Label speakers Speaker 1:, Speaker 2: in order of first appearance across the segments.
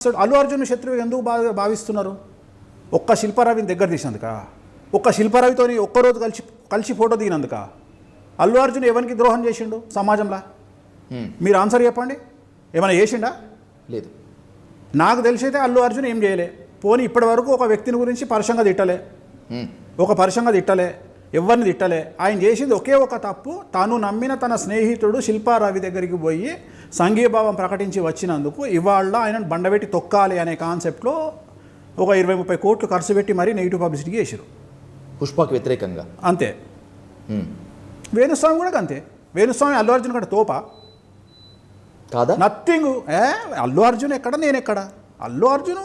Speaker 1: అల్లు అర్జున్ శత్రువు ఎందుకు భావిస్తున్నారు? ఒక్క శిల్పారావిని దగ్గర తీసినందుక, ఒక్క శిల్పారావితో ఒక్కరోజు కలిసి ఫోటో దిగినందుక అల్లు అర్జున్ ఎవరికి ద్రోహం చేసిండు సమాజంలో? మీరు ఆన్సర్ చెప్పండి. ఏమైనా చేసిండా?
Speaker 2: లేదు.
Speaker 1: నాకు తెలిసైతే అల్లు అర్జున్ ఏం చేయలే. పోనీ ఇప్పటి వరకు ఒక వ్యక్తిని గురించి పరుషంగా తిట్టలే, ఎవరిని తిట్టలే. ఆయన చేసింది ఒకే ఒక తప్పు, తాను నమ్మిన తన స్నేహితుడు శిల్పారావి దగ్గరికి పోయి సంఘీభావం ప్రకటించి వచ్చినందుకు ఇవాళ ఆయనను బండబెట్టి తొక్కాలి అనే కాన్సెప్ట్లో ఒక 20-30 కోట్లు ఖర్చు పెట్టి మరీ నెగిటివ్ పబ్లిసిటీ చేశారు
Speaker 2: పుష్పకు వ్యతిరేకంగా.
Speaker 1: అంతే. వేణుస్వామి కూడా అంతే. వేణుస్వామి అల్లు అర్జున్ కంటే తోపా
Speaker 2: కాదా?
Speaker 1: నథింగ్. అల్లు అర్జున్ ఎక్కడ, నేను ఎక్కడ? Allu Arjun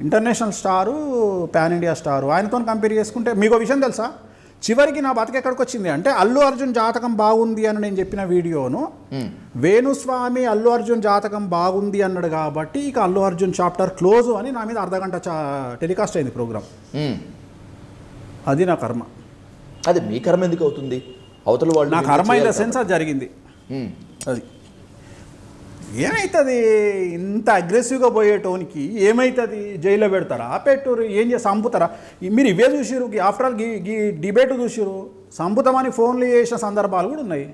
Speaker 1: international star, pan India star. ఆయనతో కంపేర్ చేసుకుంటే మీకు విషయం తెలుసా? చివరికి నా బతికి ఎక్కడికి వచ్చింది అంటే అల్లు అర్జున్ జాతకం బాగుంది అని నేను చెప్పిన వీడియోను వేణుస్వామి అల్లు అర్జున్ జాతకం బాగుంది అన్నాడు కాబట్టి ఇక అల్లు అర్జున్ చాప్టర్ క్లోజ్ అని నా మీద అర్ధగంట టెలికాస్ట్ అయింది ప్రోగ్రామ్. అది నా కర్మ.
Speaker 2: అది మీ కర్మ ఎందుకు అవుతుంది? అవతల వాళ్ళు
Speaker 1: నా కర్మ ఇన్ ద సెన్స్ అది జరిగింది. అది ఏమవుతుంది? ఇంత అగ్రెసివ్గా పోయేటోనికి ఏమవుతుంది? జైల్లో పెడతారా, పెట్టురు, ఏం చేసి చంపుతారా? మీరు ఇవే చూసిరు. ఆఫ్టర్ ఆల్ ఈ డిబేట్ చూసిరు, చంపుతామని ఫోన్లు చేసిన సందర్భాలు కూడా ఉన్నాయి.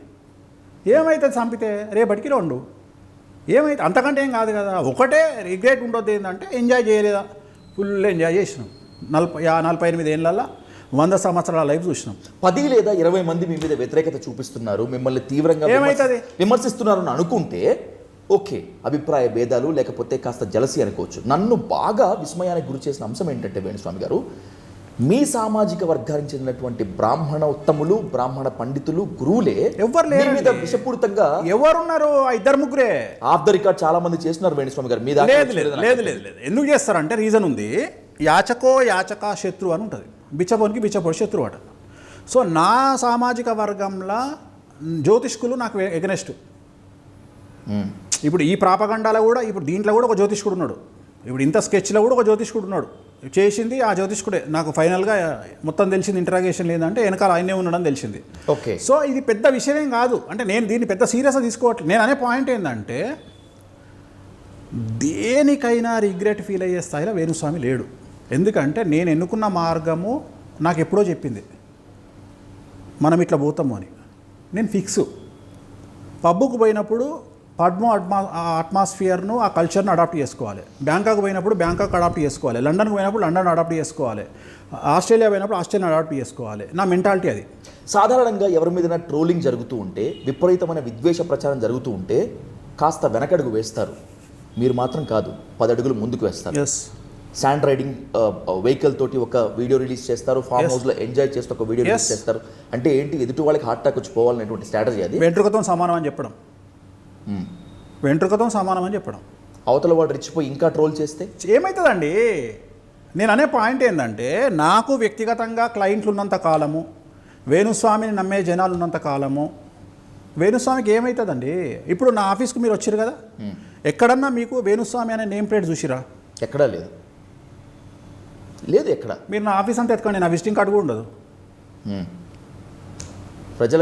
Speaker 1: ఏమవుతుంది చంపితే? రేపటికి 2 ఏమైతే అంతకంటే ఏం కాదు కదా. ఒకటే రిగ్రెట్ ఉండొద్దు, ఏంటంటే ఎంజాయ్ చేయలేదా? ఫుల్ ఎంజాయ్ చేసినాం. 48 ఏళ్ళల్లో 100 సంవత్సరాల లైఫ్ చూసినాం.
Speaker 2: 10 లేదా 20 మంది మీ మీద వ్యతిరేకత చూపిస్తున్నారు, మిమ్మల్ని తీవ్రంగా విమర్శిస్తున్నారు అని అనుకుంటే ఓకే, అభిప్రాయ భేదాలు లేకపోతే కాస్త జలసి అనుకోవచ్చు. నన్ను బాగా విస్మయానికి గురి చేసిన అంశం ఏంటంటే వేణుస్వామి గారు, మీ సామాజిక వర్గానికి చెందినటువంటి బ్రాహ్మణ ఉత్తములు, బ్రాహ్మణ పండితులు, గురువులే
Speaker 1: ఎవరు లేరు
Speaker 2: మీద విషపూరితంగా
Speaker 1: ఎవరున్నారు? 2-3
Speaker 2: ఆఫ్ ద రికార్డ్ చాలా మంది చేస్తున్నారు వేణుస్వామి గారు. మీద
Speaker 1: లేదు. ఎందుకు చేస్తారంటే రీజన్ ఉంది. యాచక శత్రు అని ఉంటుంది. బిచ్చపోనికి బిచ్చపోడు శత్రువు అట. సో నా సామాజిక వర్గంలో జ్యోతిష్కులు నాకు ఎగనెస్ట్. ఇప్పుడు ఈ ప్రాపగండాలో కూడా, ఇప్పుడు దీంట్లో కూడా ఒక జ్యోతిష్కుడు ఉన్నాడు. ఇప్పుడు ఇంత స్కెచ్లో కూడా ఒక జ్యోతిష్కుడు ఉన్నాడు. చేసింది ఆ జ్యోతిష్కుడే. నాకు ఫైనల్గా మొత్తం తెలిసింది ఇంటరాగేషన్ లేదంటే వెనకాల ఆయనే ఉన్నాడని తెలిసింది.
Speaker 2: ఓకే.
Speaker 1: సో ఇది పెద్ద విషయం కాదు. అంటే నేను దీన్ని పెద్ద సీరియస్గా తీసుకోవట్లేదు. నేను అనే పాయింట్ ఏంటంటే దేనికైనా రిగ్రెట్ ఫీల్ అయ్యే స్థాయిలో వేణుస్వామి లేడు. ఎందుకంటే నేను ఎన్నుకున్న మార్గము నాకు ఎప్పుడో చెప్పింది, మనం ఇట్లా పోతాము అని. నేను ఫిక్స్. పబ్బుకు పోయినప్పుడు అట్మాస్ఫియర్ను, ఆ కల్చర్ను అడాప్ట్ చేసుకోవాలి. బ్యాంకాక్ పోయినప్పుడు బ్యాంకాక్ అడాప్ట్ చేసుకోవాలి. లండన్కి పోయినప్పుడు లండన్ అడాప్ట్ చేసుకోవాలి. ఆస్ట్రేలియా పోయినప్పుడు ఆస్ట్రేలియా అడాప్ట్ చేసుకోవాలి. నా మెంటాలిటీ అది.
Speaker 2: సాధారణంగా ఎవరి మీద ట్రోలింగ్ జరుగుతూ ఉంటే, విపరీతమైన విద్వేష ప్రచారం జరుగుతూ ఉంటే కాస్త వెనకడుగు వేస్తారు. మీరు మాత్రం కాదు, 10 అడుగులు ముందుకు వేస్తారు.
Speaker 1: ఎస్.
Speaker 2: శాండ్ రైడింగ్ వెహికల్ తోటి ఒక వీడియో రిలీజ్ చేస్తారు, ఫామ్ హౌస్లో ఎంజాయ్ చేస్తూ ఒక వీడియో రిలీజ్ చేస్తారు. అంటే ఏంటి, ఎదుటి వాళ్ళకి హార్ట్ అటాక్ వచ్చి పోవాలనేటువంటి స్ట్రాటజీ అది.
Speaker 1: వెంట్రుకతో సమానం అని చెప్పడం. వెంట్రుకతో సమానం అని చెప్పడం.
Speaker 2: అవతల వాడు రెచ్చిపోయి ఇంకా ట్రోల్ చేస్తే
Speaker 1: ఏమవుతుందండి? నేను అనే పాయింట్ ఏంటంటే, నాకు వ్యక్తిగతంగా క్లయింట్లు ఉన్నంత కాలము, వేణుస్వామిని నమ్మే జనాలు ఉన్నంత కాలము వేణుస్వామికి ఏమవుతుందండి? ఇప్పుడు నా ఆఫీస్కి మీరు వచ్చారు కదా, ఎక్కడన్నా మీకు వేణుస్వామి అనే నేమ్ ప్లేట్ చూసిరా?
Speaker 2: ఎక్కడా లేదు. ఎక్కడ
Speaker 1: మీరు నా ఆఫీస్ అంతా ఎత్తుకోండి, నా విజిటింగ్ కార్డు కూడా ఉండదు.